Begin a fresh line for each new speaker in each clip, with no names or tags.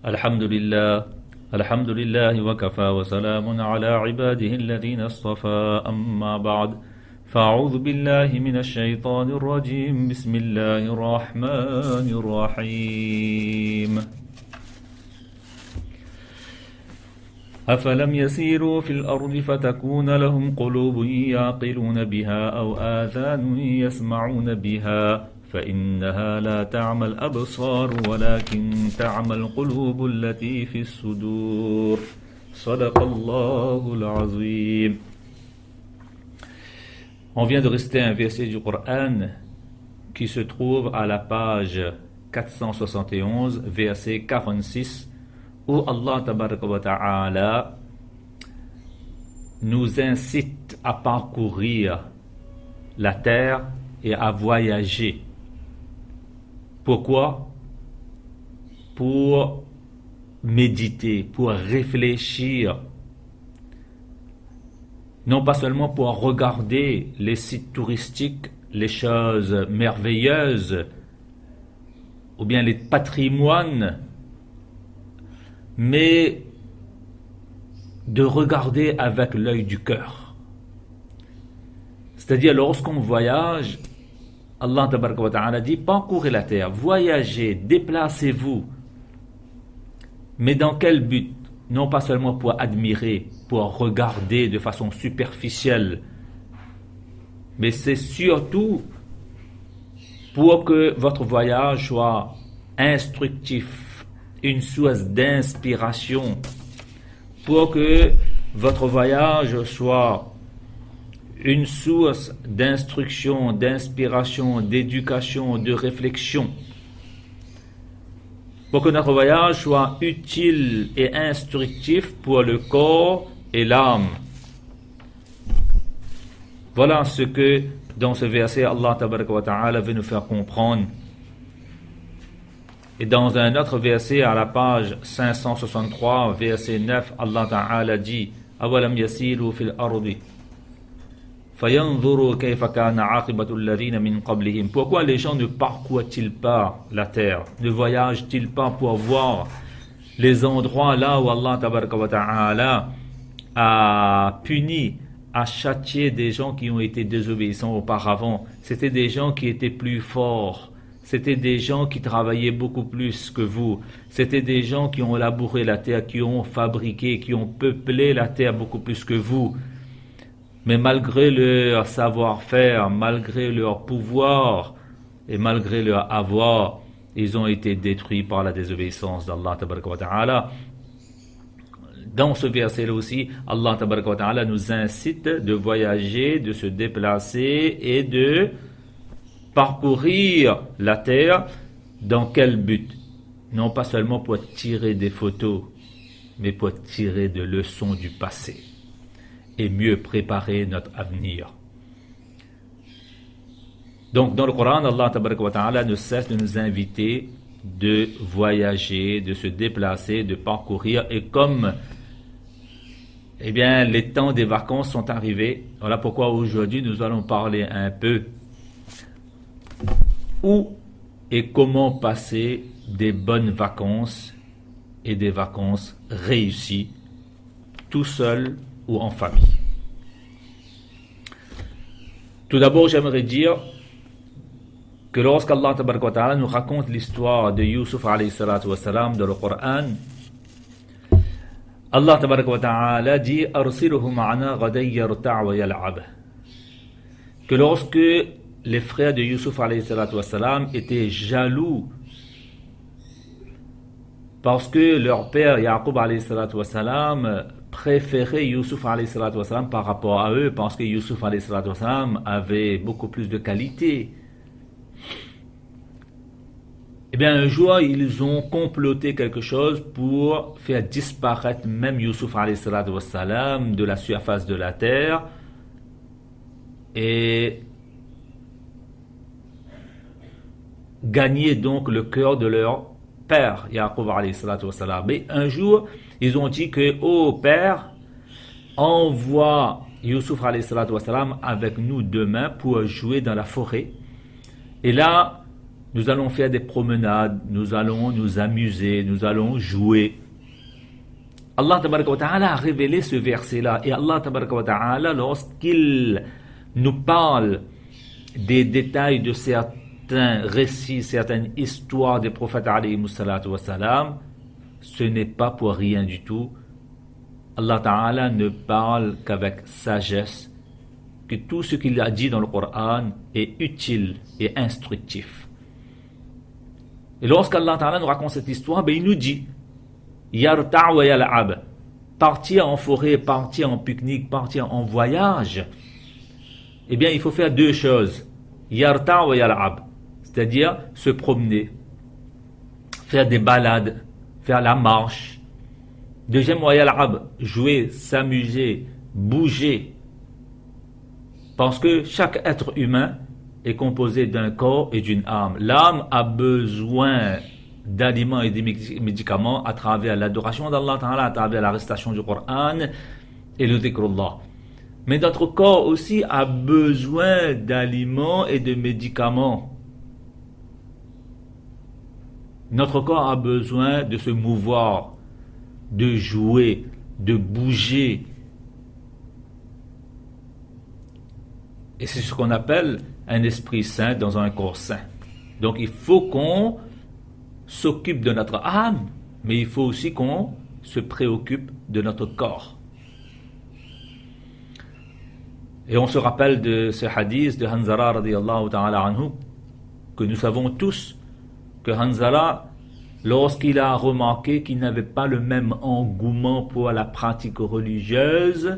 الحمد لله الحمد لله وكفى وسلام على عباده الذين اصطفى أما بعد فأعوذ بالله من الشيطان الرجيم بسم الله الرحمن الرحيم أفلم يسيروا في الأرض فتكون لهم قلوب يعقلون بها أو آذان يسمعون بها فإنها لا تعمى الأبصار ولكن تعمى القلوب التي في الصدور صدق الله العظيم. On vient de réciter un verset du Coran qui se trouve à la page 471, verset 46, où Allah tabaraka wa ta'ala nous incite à parcourir la terre et à voyager. Pourquoi? Pour méditer, pour réfléchir, non pas seulement pour regarder les sites touristiques, les choses merveilleuses, ou bien les patrimoines, mais de regarder avec l'œil du cœur. C'est-à-dire, lorsqu'on voyage, Allah tabaraka wa ta'ala dit, parcourez la terre, voyagez, déplacez-vous. Mais dans quel but? Non pas seulement pour admirer, pour regarder de façon superficielle, mais c'est surtout pour que votre voyage soit instructif, une source d'inspiration, pour que votre voyage soit une source d'instruction, d'inspiration, d'éducation, de réflexion, pour que notre voyage soit utile et instructif pour le corps et l'âme. Voilà ce que dans ce verset Allah tabaraka wa ta'ala veut nous faire comprendre. Et dans un autre verset à la page 563, verset 9, Allah ta'ala dit أَوَلَمْ يَسِيرُوا فِي الْأَرْضِ فَيَنْظُرُوا كَيْفَ كَانَ عَاقِبَةُ الَّذِينَ مِنْ قَبْلِهِمْ. Pourquoi les gens ne parcourent-ils pas la terre, ne voyagent-ils pas pour voir les endroits là où Allah tabaraka wa ta'ala a puni, a châtié des gens qui ont été désobéissants auparavant? C'était des gens qui étaient plus forts, c'était des gens qui travaillaient beaucoup plus que vous, c'était des gens qui ont labouré la terre, qui ont fabriqué, qui ont peuplé la terre beaucoup plus que vous. Mais malgré leur savoir-faire, malgré leur pouvoir et malgré leur avoir, ils ont été détruits par la désobéissance d'Allah tabaraka wa ta'ala. Dans ce verset-là aussi, Allah tabaraka wa ta'ala nous incite de voyager, de se déplacer et de parcourir la terre. Dans quel but? Non pas seulement pour tirer des photos, mais pour tirer des leçons du passé et mieux préparer notre avenir. Donc dans le Coran, Allah tabaraka wa ta'ala ne cesse de nous inviter de voyager, de se déplacer, de parcourir. Et comme les temps des vacances sont arrivés, voilà pourquoi aujourd'hui nous allons parler un peu où et comment passer des bonnes vacances et des vacances réussies, tout seul ou en famille. Tout d'abord, j'aimerais dire que lorsqu'Allah tabaraka wa ta'ala nous raconte l'histoire de Yusuf alayhi salatu wa salam dans le Coran, Allah tabaraka wa ta'ala dit arsilhu ma'ana ghadan yarta' wa yal'ab. Que lorsque les frères de Yusuf alayhi salatu wa salam étaient jaloux parce que leur père Yaqub alayhi salatu wa salam préférait Yusuf alayhi salatu wa salam par rapport à eux, parce que Yusuf alayhi salatu wa salam avait beaucoup plus de qualité. Un jour, ils ont comploté quelque chose pour faire disparaître même Yusuf alayhi salatu wa salam de la surface de la terre et gagner donc le cœur de leur père, Yaqub alayhi salatu wa salam. Mais un jour, ils ont dit que, ô père, envoie Yusuf alayhi salatu wa salam avec nous demain pour jouer dans la forêt. Et là, nous allons faire des promenades, nous allons nous amuser, nous allons jouer. Allah tabaraka wa ta'ala a révélé ce verset-là. Et Allah tabaraka wa ta'ala, lorsqu'il nous parle des détails de certains récits, certaines histoires des prophètes alayhimus salatu wa salam, ce n'est pas pour rien du tout. Allah ta'ala ne parle qu'avec sagesse, que tout ce qu'il a dit dans le Coran est utile et instructif. Et lorsqu'Allah ta'ala nous raconte cette histoire, il nous dit Yarta' wa yal'ab, partir en forêt, partir en pique-nique, partir en voyage. Eh bien, il faut faire deux choses. Yarta' wa yal'ab, c'est-à-dire se promener, faire des balades, faire la marche. Deuxième, wa yal'ab, jouer, s'amuser, bouger. Parce que chaque être humain est composé d'un corps et d'une âme. L'âme a besoin d'aliments et de médicaments à travers l'adoration d'Allah Ta'ala, à travers la récitation du Coran et le dhikrullah. Mais notre corps aussi a besoin d'aliments et de médicaments. Notre corps a besoin de se mouvoir, de jouer, de bouger. Et c'est ce qu'on appelle un esprit saint dans un corps saint. Donc il faut qu'on s'occupe de notre âme, mais il faut aussi qu'on se préoccupe de notre corps. Et on se rappelle de ce hadith de Hanzala radiyallahu ta'ala anhu, que nous savons tous que Hanzala, lorsqu'il a remarqué qu'il n'avait pas le même engouement pour la pratique religieuse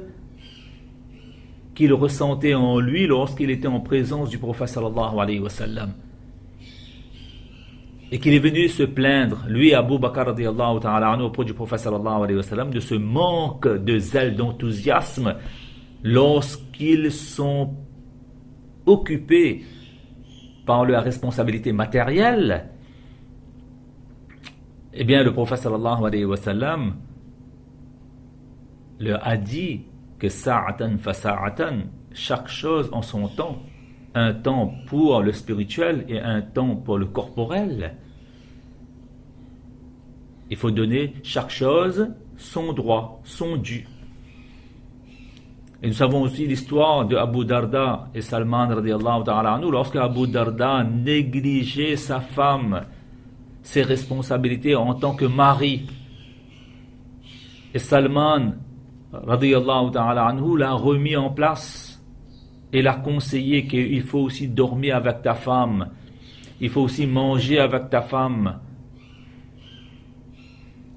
qu'il ressentait en lui lorsqu'il était en présence du prophète sallallahu alayhi wa sallam, et qu'il est venu se plaindre, lui Abu Bakr radiyallahu ta'ala anhu, auprès du prophète sallallahu alayhi wa sallam, de ce manque de zèle, d'enthousiasme lorsqu'ils sont occupés par leur responsabilité matérielle. Eh bien, le prophète sallallahu alayhi wa sallam leur a dit que sa'atan fa sa'atan, chaque chose en son temps, un temps pour le spirituel et un temps pour le corporel. Il faut donner chaque chose son droit, son dû. Et nous savons aussi l'histoire de Abu Darda et Salman radiyallahu ta'ala anhu, lorsque Abu Darda négligeait sa femme, ses responsabilités en tant que mari. Et Salman radiyallahu ta'ala anhu l'a remis en place et l'a conseillé qu'il faut aussi dormir avec ta femme, il faut aussi manger avec ta femme.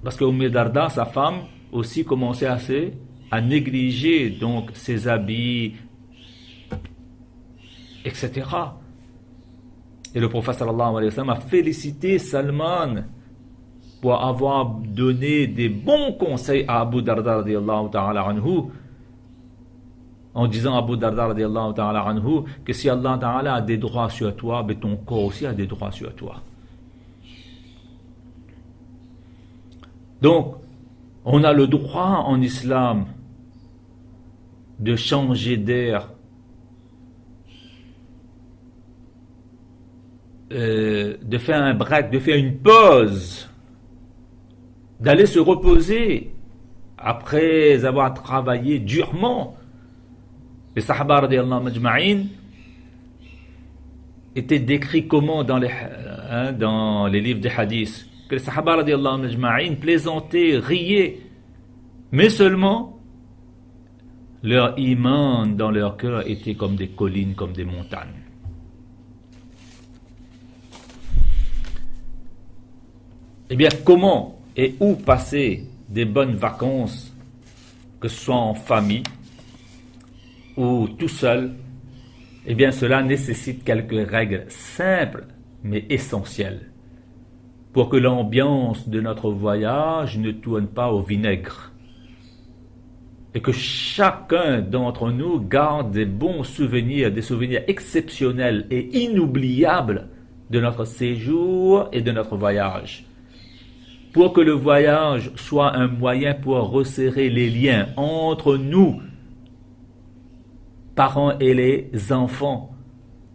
Parce que Umm Darda, sa femme, aussi commençait à négliger donc ses habits, etc. Et le prophète sallallahu alayhi wa sallam a félicité Salman pour avoir donné des bons conseils à Abu Darda radiyallahu ta'ala anhu, en disant à Abu Darda radiyallahu ta'ala anhu que si Allah ta'ala a des droits sur toi, mais ton corps aussi a des droits sur toi. Donc, on a le droit en islam de changer d'air, de faire un break, de faire une pause, d'aller se reposer après avoir travaillé durement. Les Sahaba radiyallahu majma'in étaient décrits comment dans les livres des hadiths, que les Sahaba radiyallahu majma'in plaisantaient, riaient, mais seulement leur iman dans leur cœur était comme des collines, comme des montagnes. Eh bien, comment et où passer des bonnes vacances, que ce soit en famille ou tout seul? Eh bien, cela nécessite quelques règles simples mais essentielles pour que l'ambiance de notre voyage ne tourne pas au vinaigre et que chacun d'entre nous garde des bons souvenirs, des souvenirs exceptionnels et inoubliables de notre séjour et de notre voyage. Pour que le voyage soit un moyen pour resserrer les liens entre nous, parents et les enfants,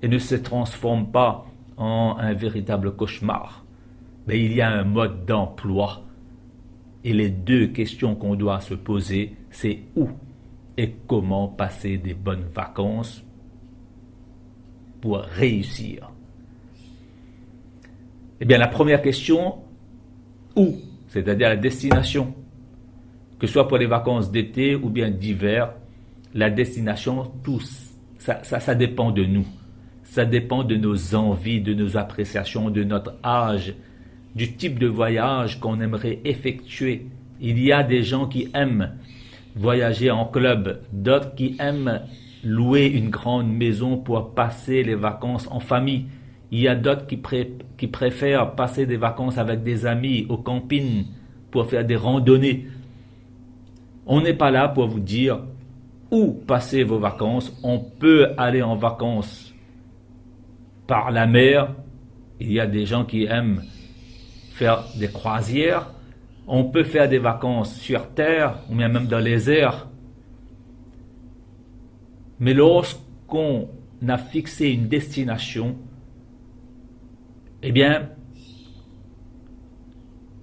et ne se transforme pas en un véritable cauchemar. Mais il y a un mode d'emploi. Et les deux questions qu'on doit se poser, c'est où et comment passer des bonnes vacances pour réussir. Eh bien, la première question, où? C'est-à-dire la destination. Que ce soit pour les vacances d'été ou bien d'hiver, la destination, ça dépend de nous. Ça dépend de nos envies, de nos appréciations, de notre âge, du type de voyage qu'on aimerait effectuer. Il y a des gens qui aiment voyager en club, d'autres qui aiment louer une grande maison pour passer les vacances en famille. Il y a d'autres qui préfèrent passer des vacances avec des amis au camping pour faire des randonnées. On n'est pas là pour vous dire où passer vos vacances. On peut aller en vacances par la mer. Il y a des gens qui aiment faire des croisières. On peut faire des vacances sur terre ou bien même dans les airs. Mais lorsqu'on a fixé une destination, eh bien,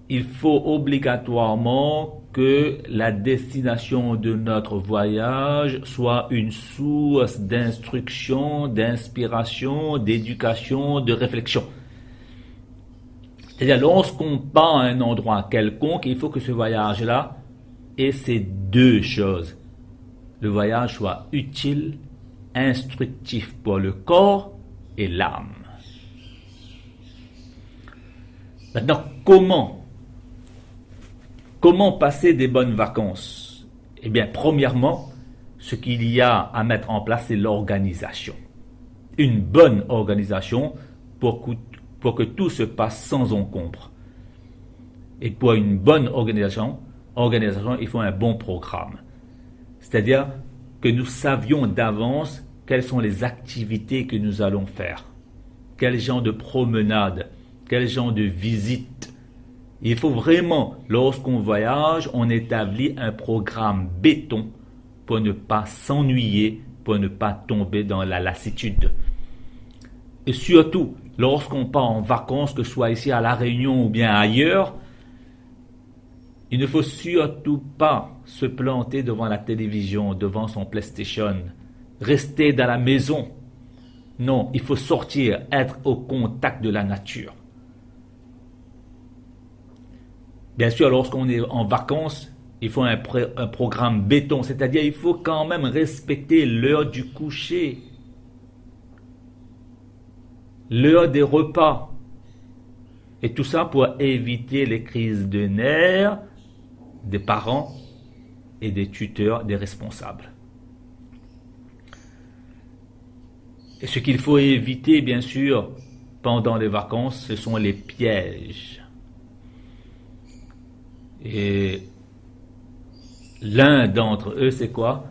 il faut obligatoirement que la destination de notre voyage soit une source d'instruction, d'inspiration, d'éducation, de réflexion. C'est-à-dire, lorsqu'on part à un endroit quelconque, il faut que ce voyage-là ait ces deux choses. Le voyage soit utile, instructif pour le corps et l'âme. Maintenant, comment passer des bonnes vacances? Eh bien, premièrement, ce qu'il y a à mettre en place, c'est l'organisation. Une bonne organisation pour que tout se passe sans encombre. Et pour une bonne organisation, il faut un bon programme. C'est-à-dire que nous savions d'avance quelles sont les activités que nous allons faire, quel genre de promenade, quel genre de visite. Il faut vraiment, lorsqu'on voyage, on établit un programme béton pour ne pas s'ennuyer, pour ne pas tomber dans la lassitude. Et surtout, lorsqu'on part en vacances, que ce soit ici à La Réunion ou bien ailleurs, il ne faut surtout pas se planter devant la télévision, devant son PlayStation, rester dans la maison. Non, il faut sortir, être au contact de la nature. Bien sûr, lorsqu'on est en vacances, il faut un programme béton, c'est-à-dire il faut quand même respecter l'heure du coucher, l'heure des repas, et tout ça pour éviter les crises de nerfs des parents et des tuteurs, des responsables. Et ce qu'il faut éviter, bien sûr, pendant les vacances, ce sont les pièges. Et l'un d'entre eux, c'est quoi?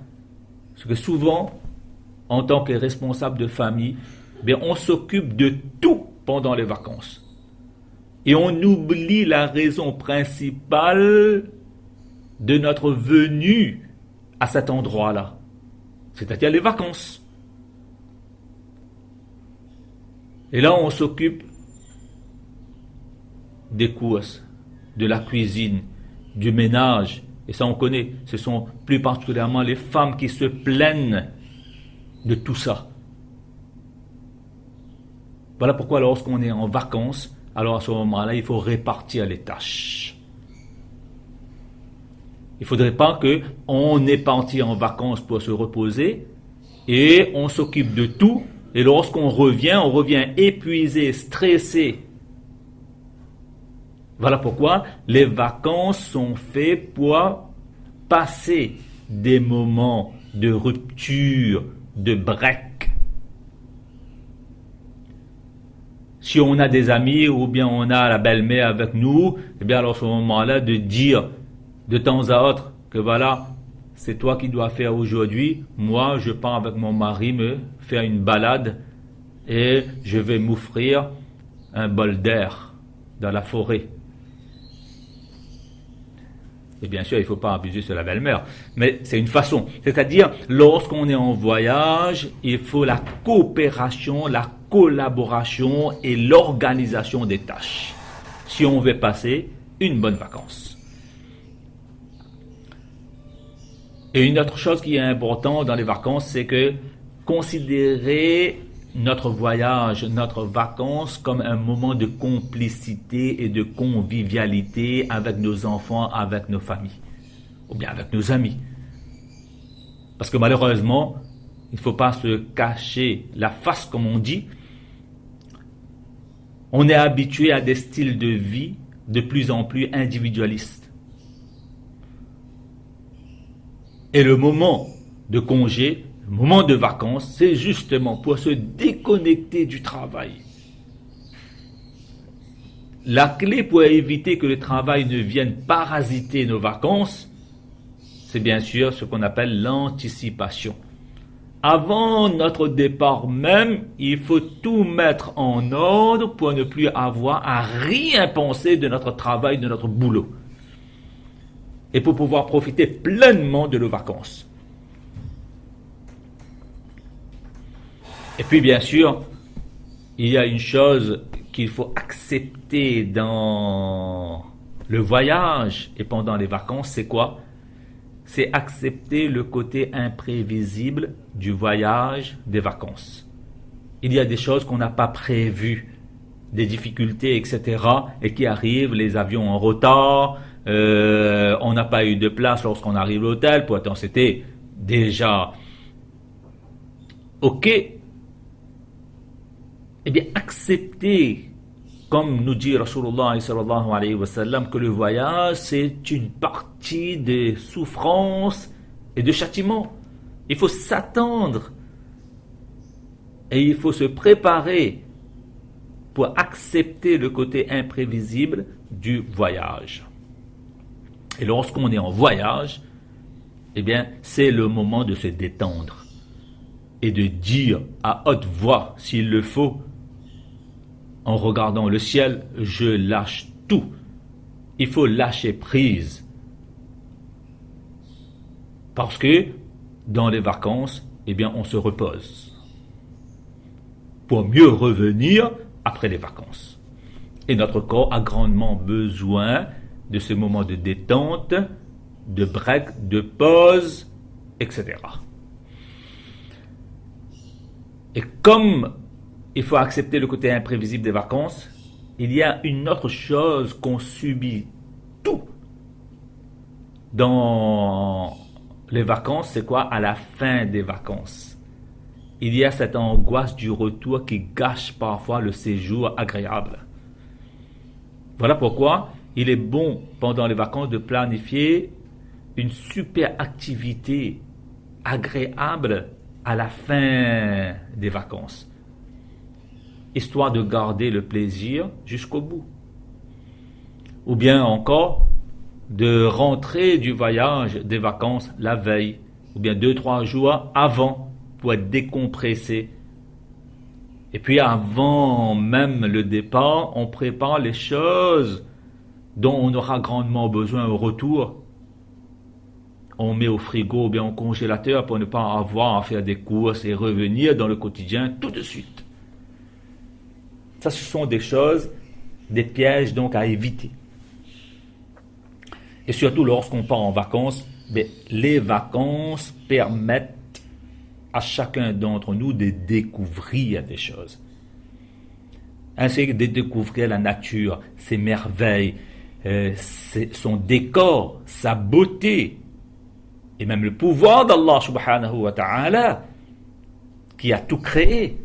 Parce que souvent, en tant que responsable de famille, bien, on s'occupe de tout pendant les vacances. Et on oublie la raison principale de notre venue à cet endroit-là, c'est-à-dire les vacances. Et là, on s'occupe des courses, de la cuisine, du ménage. Et ça, on connaît. Ce sont plus particulièrement les femmes qui se plaignent de tout ça. Voilà pourquoi lorsqu'on est en vacances, alors à ce moment-là, il faut répartir les tâches. Il ne faudrait pas qu'on est parti en vacances pour se reposer et on s'occupe de tout. Et lorsqu'on revient, on revient épuisé, stressé. Voilà pourquoi les vacances sont faites pour passer des moments de rupture, de break. Si on a des amis ou bien on a la belle-mère avec nous, eh bien alors à ce moment-là de dire de temps à autre que voilà, c'est toi qui dois faire aujourd'hui, moi je pars avec mon mari me faire une balade et je vais m'offrir un bol d'air dans la forêt. Et bien sûr, il ne faut pas abuser sur la belle-mère, mais c'est une façon. C'est-à-dire, lorsqu'on est en voyage, il faut la coopération, la collaboration et l'organisation des tâches, si on veut passer une bonne vacance. Et une autre chose qui est importante dans les vacances, c'est que considérer notre voyage, notre vacances comme un moment de complicité et de convivialité avec nos enfants, avec nos familles, ou bien avec nos amis. Parce que malheureusement, il ne faut pas se cacher la face, comme on dit. On est habitué à des styles de vie de plus en plus individualistes. Et le moment de congé, le moment de vacances, c'est justement pour se déconnecter du travail. La clé pour éviter que le travail ne vienne parasiter nos vacances, c'est bien sûr ce qu'on appelle l'anticipation. Avant notre départ même, il faut tout mettre en ordre pour ne plus avoir à rien penser de notre travail, de notre boulot. Et pour pouvoir profiter pleinement de nos vacances. Et puis bien sûr, il y a une chose qu'il faut accepter dans le voyage et pendant les vacances, c'est quoi? C'est accepter le côté imprévisible du voyage, des vacances. Il y a des choses qu'on n'a pas prévues, des difficultés, etc. et qui arrivent, les avions en retard, on n'a pas eu de place lorsqu'on arrive à l'hôtel, pourtant c'était déjà ok. Eh bien, accepter, comme nous dit Rasulullah sallallahu alayhi wa sallam, que le voyage c'est une partie des souffrances et de châtiments. Il faut s'attendre et il faut se préparer pour accepter le côté imprévisible du voyage. Et lorsqu'on est en voyage, eh bien, c'est le moment de se détendre et de dire à haute voix, s'il le faut, en regardant le ciel, je lâche tout. Il faut lâcher prise. Parce que dans les vacances, eh bien, on se repose. Pour mieux revenir après les vacances. Et notre corps a grandement besoin de ce moment de détente, de break, de pause, etc. Et comme il faut accepter le côté imprévisible des vacances, il y a une autre chose qu'on subit tout dans les vacances, c'est quoi? À la fin des vacances. Il y a cette angoisse du retour qui gâche parfois le séjour agréable. Voilà pourquoi il est bon pendant les vacances de planifier une super activité agréable à la fin des vacances, histoire de garder le plaisir jusqu'au bout. Ou bien encore, de rentrer du voyage des vacances la veille, ou bien 2-3 jours avant, pour être décompressé. Et puis avant même le départ, on prépare les choses dont on aura grandement besoin au retour. On met au frigo ou bien au congélateur pour ne pas avoir à faire des courses et revenir dans le quotidien tout de suite. Ça, ce sont des choses, des pièges donc à éviter. Et surtout lorsqu'on part en vacances, les vacances permettent à chacun d'entre nous de découvrir des choses. Ainsi que de découvrir la nature, ses merveilles, son décor, sa beauté, et même le pouvoir d'Allah subhanahu wa ta'ala, qui a tout créé.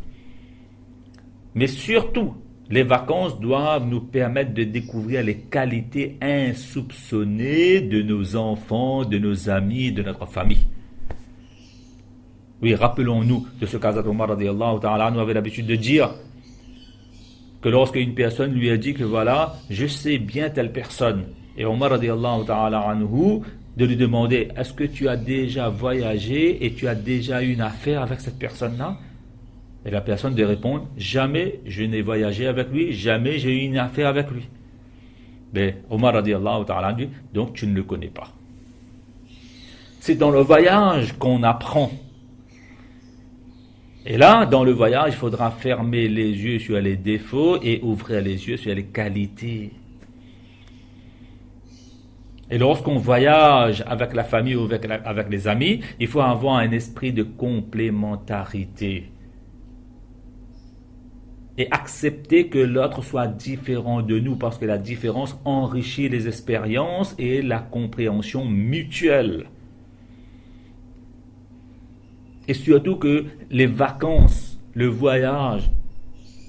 Mais surtout, les vacances doivent nous permettre de découvrir les qualités insoupçonnées de nos enfants, de nos amis, de notre famille. Oui, rappelons-nous de ce qu'Hazrat Omar radiyallahu ta'ala nous avait l'habitude de dire, que lorsque une personne lui a dit que voilà, je sais bien telle personne, et Omar radiyallahu ta'ala anhu, de lui demander, est-ce que tu as déjà voyagé et tu as déjà eu une affaire avec cette personne-là? Et la personne de répondre, jamais je n'ai voyagé avec lui, jamais j'ai eu une affaire avec lui. Mais Omar radiyallahu ta'ala dit, donc tu ne le connais pas. C'est dans le voyage qu'on apprend. Et là, dans le voyage, il faudra fermer les yeux sur les défauts et ouvrir les yeux sur les qualités. Et lorsqu'on voyage avec la famille ou avec les amis, il faut avoir un esprit de complémentarité. Et accepter que l'autre soit différent de nous, parce que la différence enrichit les expériences et la compréhension mutuelle. Et surtout que les vacances, le voyage,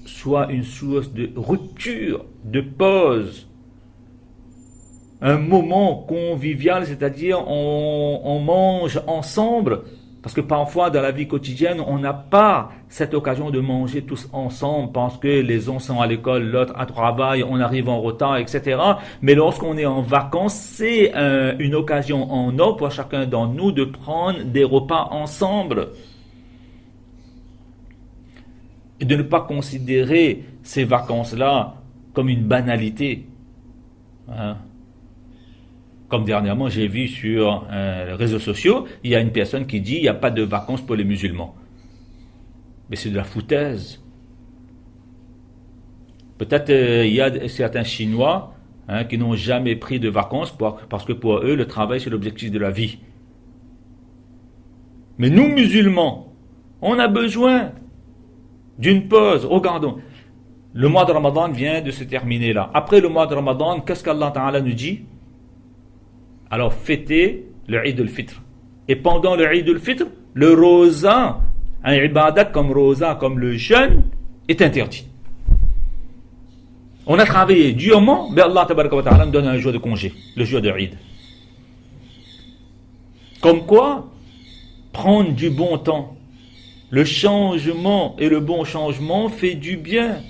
soient une source de rupture, de pause. Un moment convivial, c'est-à-dire on mange ensemble. Parce que parfois, dans la vie quotidienne, on n'a pas cette occasion de manger tous ensemble parce que les uns sont à l'école, l'autre à travail, on arrive en retard, etc. Mais lorsqu'on est en vacances, c'est une occasion en or pour chacun d'entre nous de prendre des repas ensemble. Et de ne pas considérer ces vacances-là comme une banalité. Hein? Comme dernièrement, j'ai vu sur les réseaux sociaux, il y a une personne qui dit il n'y a pas de vacances pour les musulmans. Mais c'est de la foutaise. Peut-être il y a certains Chinois qui n'ont jamais pris de vacances parce que pour eux, le travail, c'est l'objectif de la vie. Mais nous, musulmans, on a besoin d'une pause. Regardons, le mois de Ramadan vient de se terminer là. Après le mois de Ramadan, qu'est-ce qu'Allah Ta'ala nous dit? Alors fêtez le Eid al-Fitr. Et pendant le Eid al-Fitr, le rosa, un ibadat comme rosa, comme le jeûne, est interdit. On a travaillé durement, mais Allah Ta'ala nous donne un jour de congé, le jour de Eid. Comme quoi, prendre du bon temps. Le changement et le bon changement fait du bien.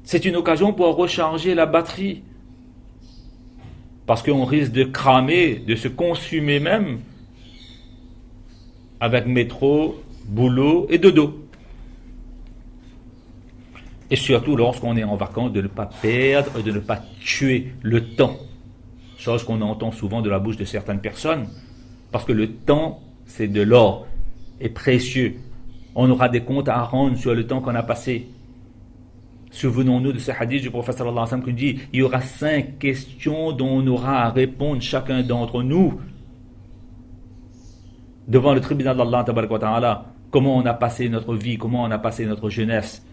C'est une occasion pour recharger la batterie. Parce qu'on risque de cramer, de se consumer même avec métro, boulot et dodo. Et surtout lorsqu'on est en vacances, de ne pas perdre, de ne pas tuer le temps. Chose qu'on entend souvent de la bouche de certaines personnes. Parce que le temps, c'est de l'or, est précieux. On aura des comptes à rendre sur le temps qu'on a passé. Souvenons-nous de ce hadith du prophète sallallahu alayhi wa sallam qui dit il y aura 5 questions dont on aura à répondre chacun d'entre nous devant le tribunal d'Allah tabaraka wa ta'ala. Comment on a passé notre vie, comment on a passé notre jeunesse.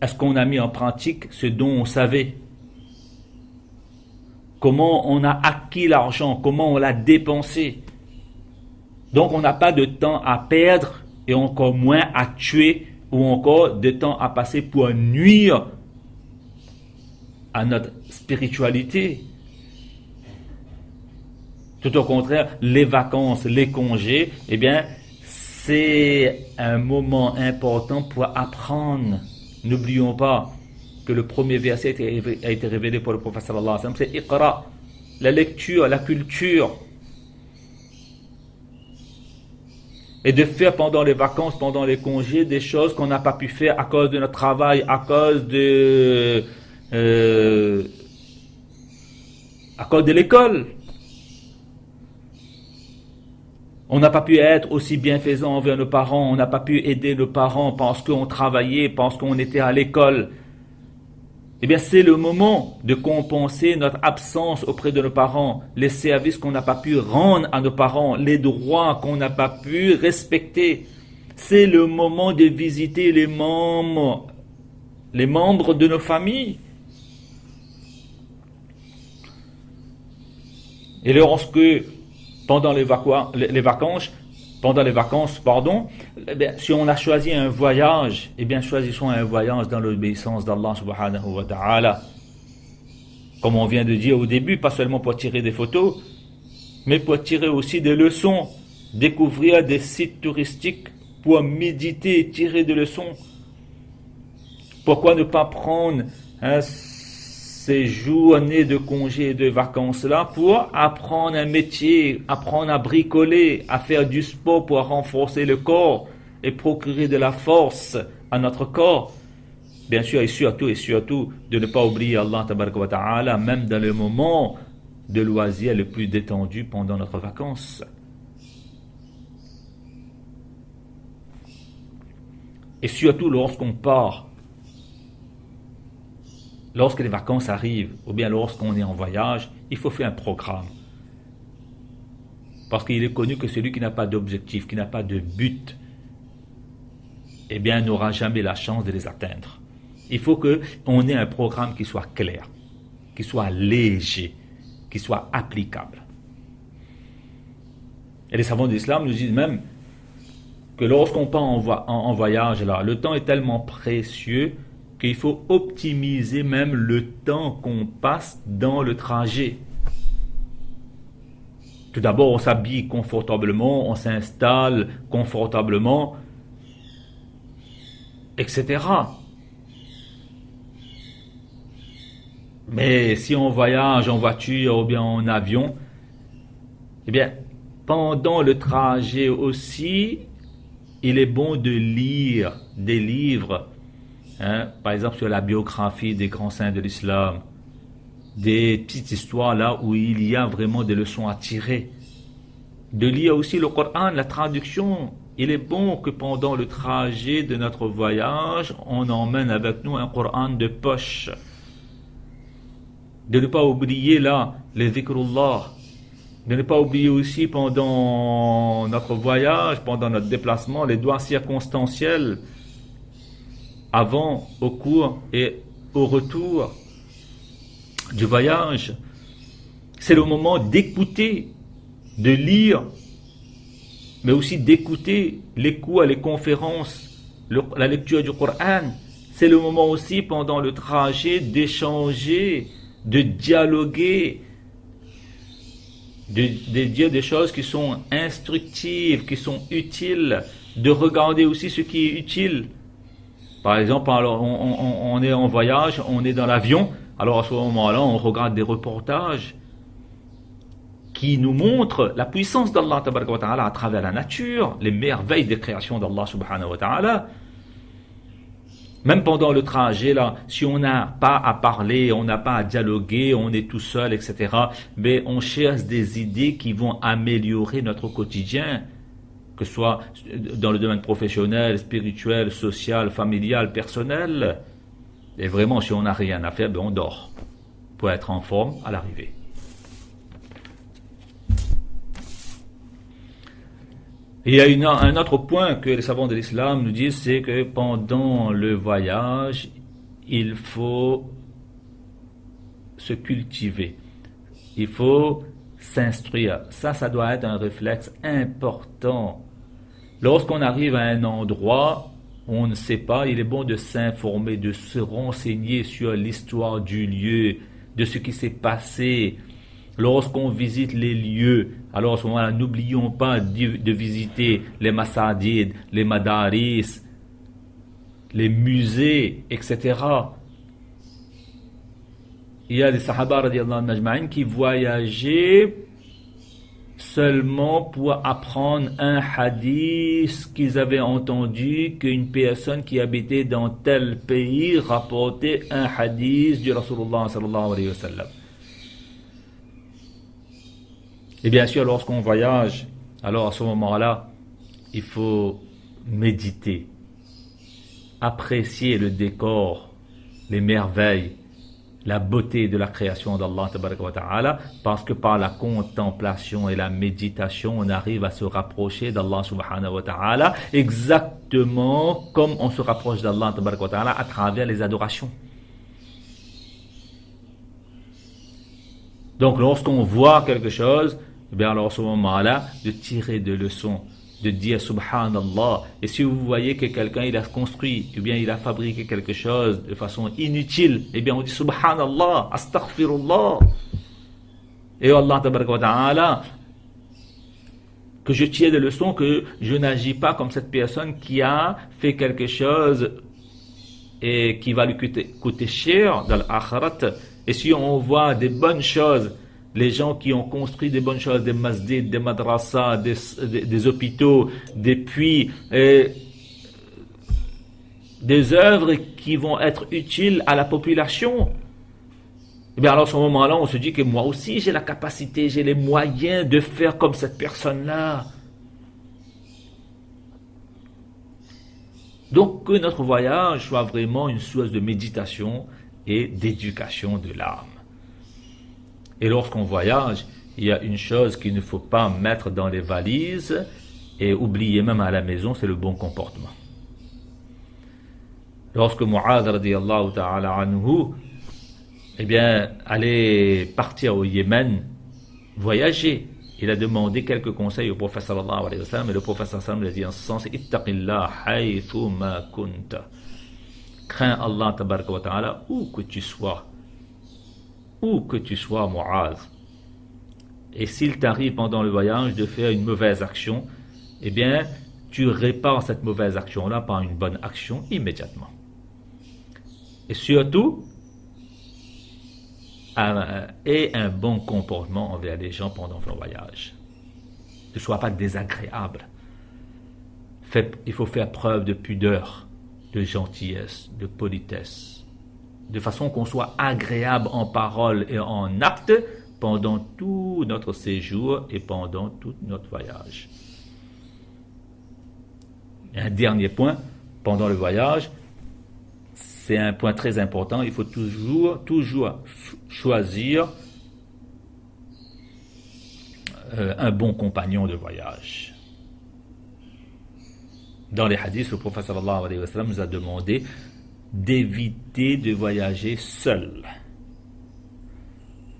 Est-ce qu'on a mis en pratique ce dont on savait? Comment on a acquis l'argent, comment on l'a dépensé? Donc on n'a pas de temps à perdre et encore moins à tuer ou encore de temps à passer pour nuire à notre spiritualité. Tout au contraire, les vacances, les congés, eh bien, c'est un moment important pour apprendre. N'oublions pas que le premier verset a été révélé pour le prophète sallallahu alayhi wa sallam, c'est Iqra, la lecture, la culture. Et de faire pendant les vacances, pendant les congés, des choses qu'on n'a pas pu faire à cause de notre travail, à cause de l'école. On n'a pas pu être aussi bienfaisant envers nos parents, on n'a pas pu aider nos parents parce qu'on travaillait, parce qu'on était à l'école. Eh bien, c'est le moment de compenser notre absence auprès de nos parents, les services qu'on n'a pas pu rendre à nos parents, les droits qu'on n'a pas pu respecter. C'est le moment de visiter les membres de nos familles. Et lorsque, pendant les vacances, eh bien, si on a choisi un voyage, eh bien, choisissons un voyage dans l'obéissance d'Allah subhanahu wa ta'ala. Comme on vient de dire au début, pas seulement pour tirer des photos, mais pour tirer aussi des leçons, découvrir des sites touristiques, pour méditer, tirer des leçons. Pourquoi ne pas prendre ces journées de congés et de vacances-là pour apprendre un métier, apprendre à bricoler, à faire du sport pour renforcer le corps et procurer de la force à notre corps. Bien sûr, et surtout, de ne pas oublier Allah tabaraka wa ta'ala, même dans le moment de loisir le plus détendu pendant notre vacances. Et surtout lorsqu'on part, lorsque les vacances arrivent, ou bien lorsqu'on est en voyage, il faut faire un programme. Parce qu'il est connu que celui qui n'a pas d'objectif, qui n'a pas de but, eh bien, n'aura jamais la chance de les atteindre. Il faut qu'on ait un programme qui soit clair, qui soit léger, qui soit applicable. Et les savants de l'islam nous disent même que lorsqu'on part en voyage, là, le temps est tellement précieux qu'il faut optimiser même le temps qu'on passe dans le trajet. Tout d'abord, on s'habille confortablement, on s'installe confortablement, etc. Mais si on voyage en voiture ou bien en avion, eh bien, pendant le trajet aussi, il est bon de lire des livres, par exemple sur la biographie des grands saints de l'islam, des petites histoires là où il y a vraiment des leçons à tirer. De lire aussi le Coran, la traduction. Il est bon que pendant le trajet de notre voyage, on emmène avec nous un Coran de poche. De ne pas oublier là les dhikrullah. De ne pas oublier aussi pendant notre voyage, pendant notre déplacement, les doigts circonstanciels avant, au cours et au retour du voyage. C'est le moment d'écouter, de lire, mais aussi d'écouter les cours, les conférences, la lecture du Coran. C'est le moment aussi pendant le trajet d'échanger, de dialoguer, de dire des choses qui sont instructives, qui sont utiles, de regarder aussi ce qui est utile. Par exemple, alors on est en voyage, on est dans l'avion, alors à ce moment-là, on regarde des reportages qui nous montrent la puissance d'Allah à travers la nature, les merveilles des créations d'Allah subhanahu wa ta'ala. Même pendant le trajet, là, si on n'a pas à parler, on n'a pas à dialoguer, on est tout seul, etc., mais on cherche des idées qui vont améliorer notre quotidien, que ce soit dans le domaine professionnel, spirituel, social, familial, personnel. Et vraiment, si on n'a rien à faire, ben on dort pour être en forme à l'arrivée. Il y a un autre point que les savants de l'islam nous disent, c'est que pendant le voyage, il faut se cultiver, il faut s'instruire. Ça doit être un réflexe important. Lorsqu'on arrive à un endroit où on ne sait pas, il est bon de s'informer, de se renseigner sur l'histoire du lieu, de ce qui s'est passé. Lorsqu'on visite les lieux, alors à ce moment-là, n'oublions pas de visiter les masajid, les madaris, les musées, etc. Il y a des sahaba radiallahu anhum qui voyageaient seulement pour apprendre un hadith qu'ils avaient entendu, qu'une personne qui habitait dans tel pays rapportait un hadith du Rasulullah sallallahu alayhi wa sallam. Et bien sûr, lorsqu'on voyage, alors à ce moment-là, il faut méditer, apprécier le décor, les merveilles, la beauté de la création d'Allah tabaraka wa ta'ala, parce que par la contemplation et la méditation, on arrive à se rapprocher d'Allah subhanahu wa ta'ala, exactement comme on se rapproche d'Allah tabaraka wa ta'ala à travers les adorations. Donc lorsqu'on voit quelque chose, eh bien alors à ce moment-là, de tirer des leçons, de dire subhanallah. Et si vous voyez que quelqu'un il a construit, ou bien il a fabriqué quelque chose de façon inutile, eh bien on dit subhanallah, astaghfirullah. Et Allah tabaraka wa ta'ala, que je tire des leçons, que je n'agis pas comme cette personne qui a fait quelque chose et qui va lui coûter cher dans l'akhirat. Et si on voit des bonnes choses, les gens qui ont construit des bonnes choses, des masjids, des madrasas, des hôpitaux, des puits, des œuvres qui vont être utiles à la population, et bien alors à ce moment-là, on se dit que moi aussi j'ai la capacité, j'ai les moyens de faire comme cette personne-là. Donc que notre voyage soit vraiment une source de méditation et d'éducation de l'âme. Et lorsqu'on voyage, il y a une chose qu'il ne faut pas mettre dans les valises et oublier même à la maison, c'est le bon comportement. Lorsque Mu'adh radiyallahu ta'ala anhu, allait partir au Yémen, voyager, il a demandé quelques conseils au prophète sallallahu alayhi wa sallam, et le prophète sallallahu alayhi wa sallam lui a dit en ce sens, ittaqillah haythu ma kunta. Crains Allah tabaraka wa ta'ala où que tu sois, Mu'adh. Et s'il t'arrive pendant le voyage de faire une mauvaise action, tu répares cette mauvaise action-là par une bonne action immédiatement. Et surtout, aie un bon comportement envers les gens pendant ton voyage. Ne sois pas désagréable. Il faut faire preuve de pudeur, de gentillesse, de politesse, de façon qu'on soit agréable en parole et en acte pendant tout notre séjour et pendant tout notre voyage. Et un dernier point, pendant le voyage, c'est un point très important, il faut toujours choisir un bon compagnon de voyage. Dans les hadiths, le prophète sallallahu alayhi wa sallam nous a demandé d'éviter de voyager seul.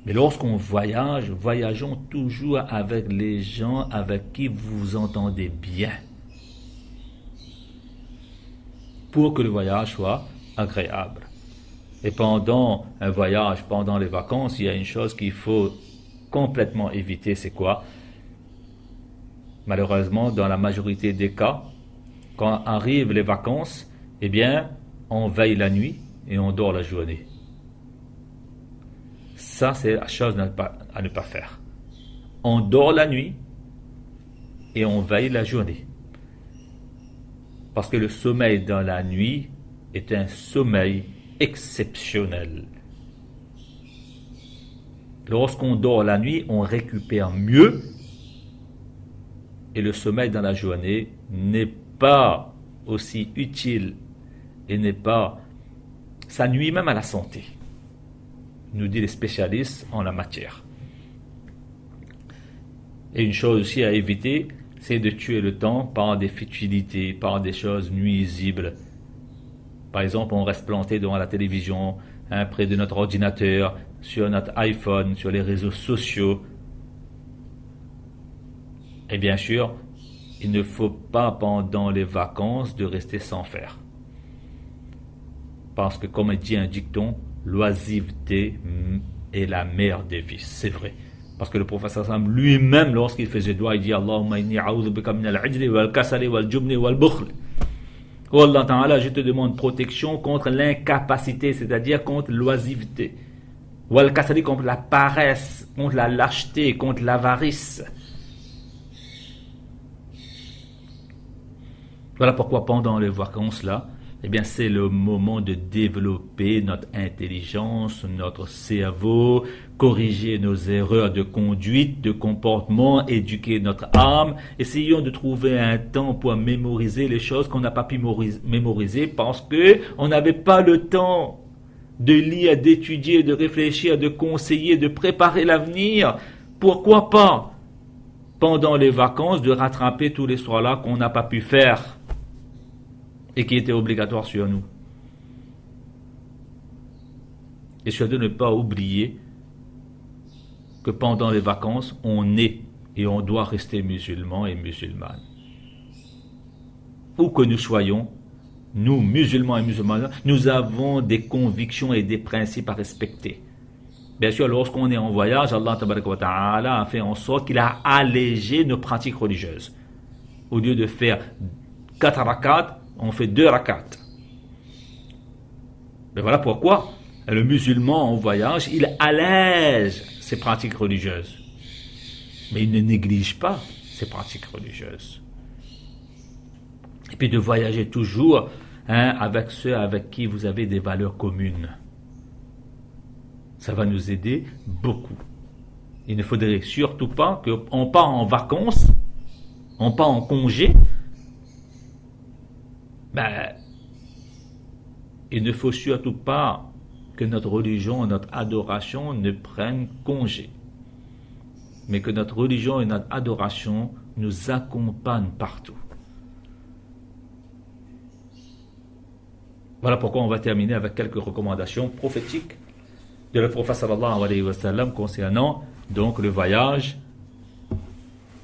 Mais lorsqu'on voyage, voyageons toujours avec les gens avec qui vous vous entendez bien, pour que le voyage soit agréable. Et pendant un voyage, pendant les vacances, il y a une chose qu'il faut complètement éviter, c'est quoi? Malheureusement, dans la majorité des cas, quand arrivent les vacances, on veille la nuit et on dort la journée. Ça, c'est la chose à ne pas faire. On dort la nuit et on veille la journée. Parce que le sommeil dans la nuit est un sommeil exceptionnel. Lorsqu'on dort la nuit, on récupère mieux et le sommeil dans la journée n'est pas aussi utile et ça nuit même à la santé, nous disent les spécialistes en la matière. Et une chose aussi à éviter, c'est de tuer le temps par des futilités, par des choses nuisibles. Par exemple, on reste planté devant la télévision, près de notre ordinateur, sur notre iPhone, sur les réseaux sociaux. Et bien sûr, il ne faut pas pendant les vacances de rester sans faire. Parce que comme dit un dicton, l'oisiveté est la mère des vices. C'est vrai. Parce que le prophète sallam lui-même, lorsqu'il faisait dua, il dit Allahumma inni a'udhu bika min al-'ajli wal-kasali wal-jubni wal-bukhl. Oh Allah Ta'ala, je te demande protection contre l'incapacité, c'est-à-dire contre l'oisiveté. Wal-kasali, contre la paresse, contre la lâcheté, contre l'avarice. Voilà pourquoi pendant les vacances là, c'est le moment de développer notre intelligence, notre cerveau, corriger nos erreurs de conduite, de comportement, éduquer notre âme. Essayons de trouver un temps pour mémoriser les choses qu'on n'a pas pu mémoriser parce que on n'avait pas le temps de lire, d'étudier, de réfléchir, de conseiller, de préparer l'avenir. Pourquoi pas, pendant les vacances, de rattraper tous les soirs-là qu'on n'a pas pu faire et qui était obligatoire sur nous. Et surtout ne pas oublier que pendant les vacances, on est et on doit rester musulmans et musulmanes. Où que nous soyons, nous, musulmans et musulmanes, nous avons des convictions et des principes à respecter. Bien sûr, lorsqu'on est en voyage, Allah tabaraka wa ta'ala a fait en sorte qu'il a allégé nos pratiques religieuses. Au lieu de faire 4 rakats, on fait 2 rakats. Mais voilà pourquoi le musulman en voyage, il allège ses pratiques religieuses. Mais il ne néglige pas ses pratiques religieuses. Et puis de voyager toujours avec ceux avec qui vous avez des valeurs communes. Ça va nous aider beaucoup. Il ne faudrait surtout pas qu'on part en vacances, on part en congé, il ne faut surtout pas que notre religion, notre adoration ne prennent congé, mais que notre religion et notre adoration nous accompagnent partout. Voilà pourquoi on va terminer avec quelques recommandations prophétiques de le prophète sallallahu alayhi wa sallam concernant donc le voyage.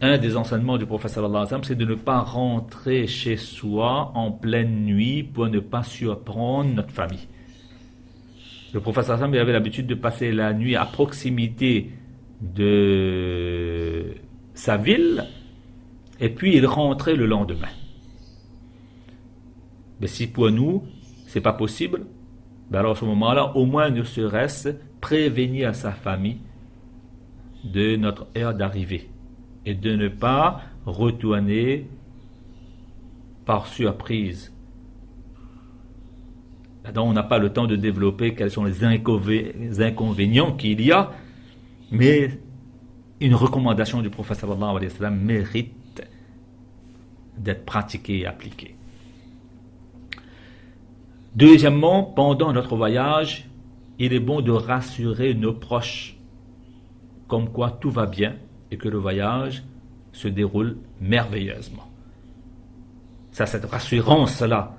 Un des enseignements du prophète sallallahu alayhi wa sallam, c'est de ne pas rentrer chez soi en pleine nuit pour ne pas surprendre notre famille. Le prophète sallallahu alayhi wa sallam avait l'habitude de passer la nuit à proximité de sa ville et puis il rentrait le lendemain. Mais si pour nous, c'est pas possible, ben alors à ce moment-là, au moins ne serait-ce prévenir sa famille de notre heure d'arrivée et de ne pas retourner par surprise. Donc on n'a pas le temps de développer quels sont les inconvénients qu'il y a, mais une recommandation du prophète sallallahu alayhi wa sallam mérite d'être pratiquée et appliquée. Deuxièmement, pendant notre voyage, il est bon de rassurer nos proches, comme quoi tout va bien et que le voyage se déroule merveilleusement. Cette rassurance-là,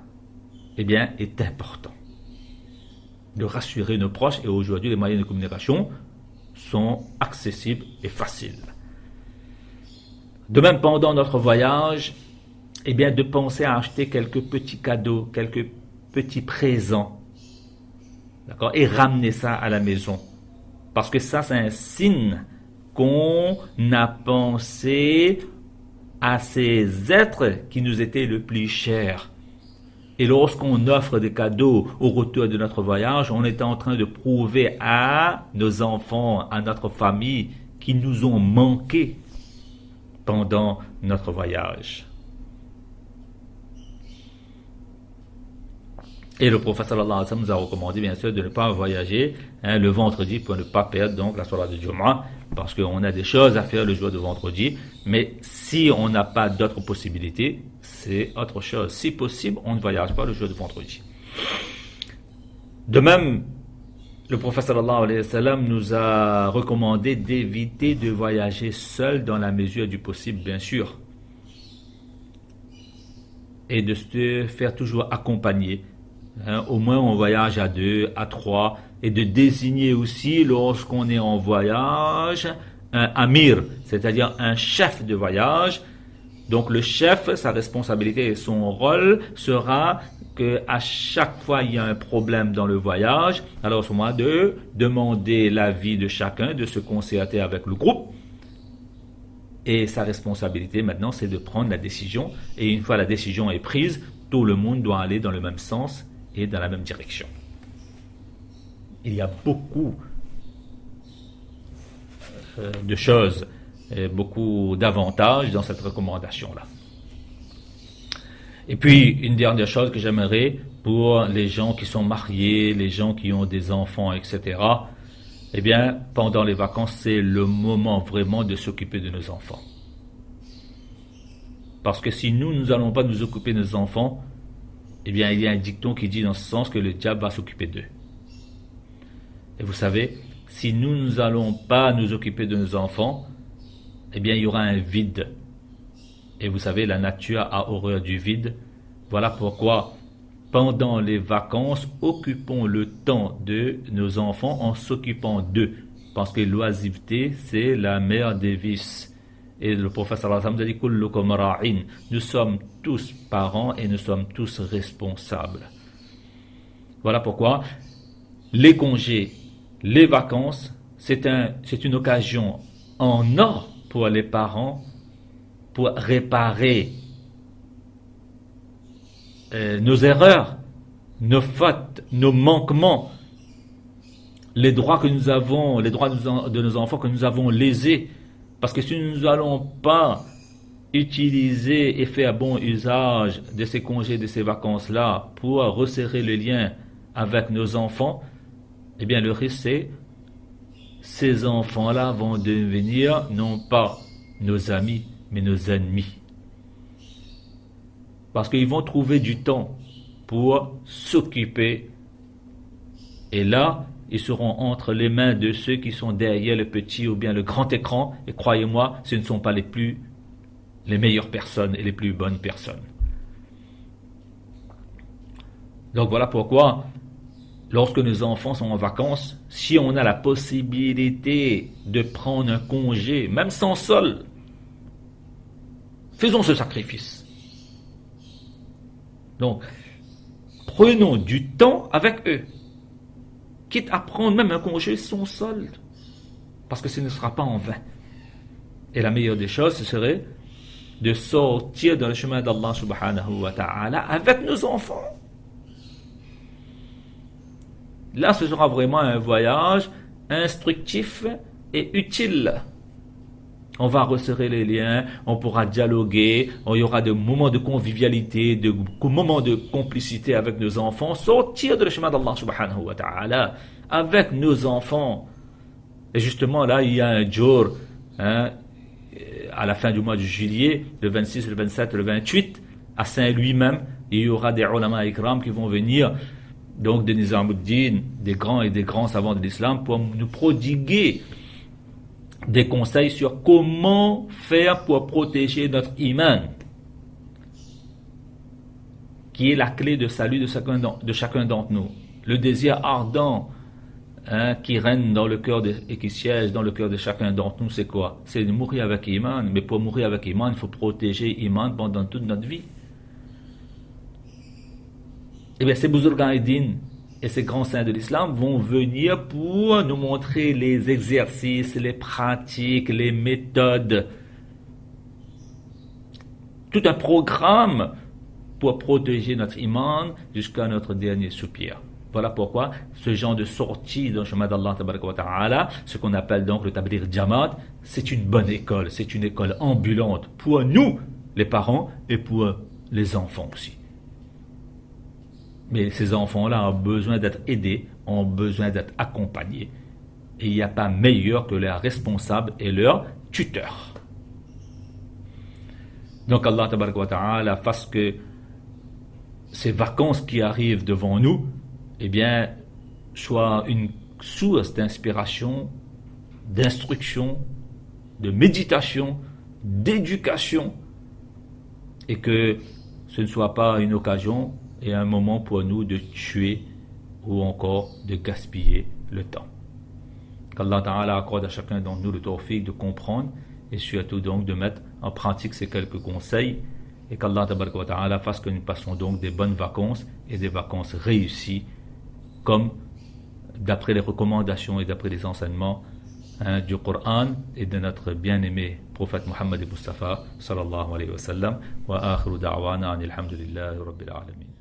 eh bien, est important. De rassurer nos proches, et aujourd'hui, les moyens de communication sont accessibles et faciles. De même, pendant notre voyage, eh bien, de penser à acheter quelques petits cadeaux, quelques petits présents, d'accord, et ramener ça à la maison. Parce que ça, c'est un signe qu'on a pensé à ces êtres qui nous étaient le plus chers. Et lorsqu'on offre des cadeaux au retour de notre voyage, on est en train de prouver à nos enfants, à notre famille, qu'ils nous ont manqué pendant notre voyage. Et le prophète sallallahu alayhi wa sallam nous a recommandé bien sûr de ne pas voyager le vendredi pour ne pas perdre donc la soirée de Jumu'ah, parce qu'on a des choses à faire le jour de vendredi, mais si on n'a pas d'autres possibilités, c'est autre chose. Si possible, on ne voyage pas le jour de vendredi. De même, le prophète sallallahu alayhi wa sallam nous a recommandé d'éviter de voyager seul dans la mesure du possible, bien sûr, et de se faire toujours accompagner. Au moins on voyage à 2, à 3, et de désigner aussi lorsqu'on est en voyage un amir, c'est-à-dire un chef de voyage. Donc le chef, sa responsabilité et son rôle sera que à chaque fois il y a un problème dans le voyage, alors à ce moment de demander l'avis de chacun, de se concerter avec le groupe. Et sa responsabilité maintenant, c'est de prendre la décision. Et une fois la décision est prise, tout le monde doit aller dans le même sens et dans la même direction. Il y a beaucoup de choses, beaucoup d'avantages dans cette recommandation-là. Et puis, une dernière chose que j'aimerais pour les gens qui sont mariés, les gens qui ont des enfants, etc., eh bien, pendant les vacances, c'est le moment vraiment de s'occuper de nos enfants. Parce que si nous n'allons pas nous occuper de nos enfants, eh bien, il y a un dicton qui dit dans ce sens que le diable va s'occuper d'eux. Et vous savez, si nous n'allons pas nous occuper de nos enfants, eh bien, il y aura un vide. Et vous savez, la nature a horreur du vide. Voilà pourquoi, pendant les vacances, occupons le temps de nos enfants en s'occupant d'eux. Parce que l'oisiveté, c'est la mère des vices. Et le prophète sallallahu alayhi wa sallam a dit kullukum ra'in. Nous sommes tous parents et nous sommes tous responsables. Voilà pourquoi les congés, les vacances, c'est une occasion en or pour les parents pour réparer nos erreurs, nos fautes, nos manquements, les droits que nous avons, les droits de nos enfants que nous avons lésés. Parce que si nous n'allons pas utiliser et faire bon usage de ces congés, de ces vacances-là pour resserrer le lien avec nos enfants, eh bien le risque c'est ces enfants-là vont devenir non pas nos amis, mais nos ennemis. Parce qu'ils vont trouver du temps pour s'occuper Et là, ils seront entre les mains de ceux qui sont derrière le petit ou bien le grand écran. Et croyez-moi, ce ne sont pas les meilleures personnes et les plus bonnes personnes. Donc voilà pourquoi, lorsque nos enfants sont en vacances, si on a la possibilité de prendre un congé, même sans solde, faisons ce sacrifice. Donc, prenons du temps avec eux, quitte à prendre même un congé sans solde, parce que ce ne sera pas en vain. Et la meilleure des choses, ce serait de sortir dans le chemin d'Allah subhanahu wa ta'ala avec nos enfants. Là, ce sera vraiment un voyage instructif et utile. On va resserrer les liens, on pourra dialoguer, il y aura des moments de convivialité, des moments de complicité avec nos enfants, sortir de le chemin d'Allah subhanahu wa ta'ala avec nos enfants. Et justement, là, il y a un jour, à la fin du mois de juillet, le 26, le 27, le 28, à Saint-Louis même, il y aura des ulama ikram qui vont venir, donc des Nizamuddin, des grands savants de l'islam, pour nous prodiguer des conseils sur comment faire pour protéger notre iman, qui est la clé de salut de chacun d'entre nous. Le désir ardent qui règne dans le cœur et qui siège dans le cœur de chacun d'entre nous, c'est quoi? C'est de mourir avec iman. Mais pour mourir avec iman, il faut protéger iman pendant toute notre vie. Eh bien, ces Buzurgaïdines et ces grands saints de l'islam vont venir pour nous montrer les exercices, les pratiques, les méthodes, tout un programme pour protéger notre iman jusqu'à notre dernier soupir. Voilà pourquoi ce genre de sortie dans le chemin d'Allah wa ta'ala, ce qu'on appelle donc le tabligh jamaat, c'est une bonne école, c'est une école ambulante pour nous, les parents, et pour les enfants aussi. Mais ces enfants-là ont besoin d'être aidés, ont besoin d'être accompagnés. Et il n'y a pas meilleur que leurs responsables et leurs tuteurs. Donc Allah wa ta'ala fasse que ces vacances qui arrivent devant nous, eh bien, soient une source d'inspiration, d'instruction, de méditation, d'éducation, et que ce ne soit pas une occasion et un moment pour nous de tuer ou encore de gaspiller le temps. Qu'Allah Ta'ala accorde à chacun d'entre nous le tawfiq de comprendre et surtout donc de mettre en pratique ces quelques conseils, et qu'Allah Ta'ala fasse que nous passions donc des bonnes vacances et des vacances réussies, comme d'après les recommandations et d'après les enseignements du Coran et de notre bien-aimé prophète Muhammad Mustafa sallallahu alayhi wa sallam. Wa akhiru da'wana alhamdulillahi rabbil alamin.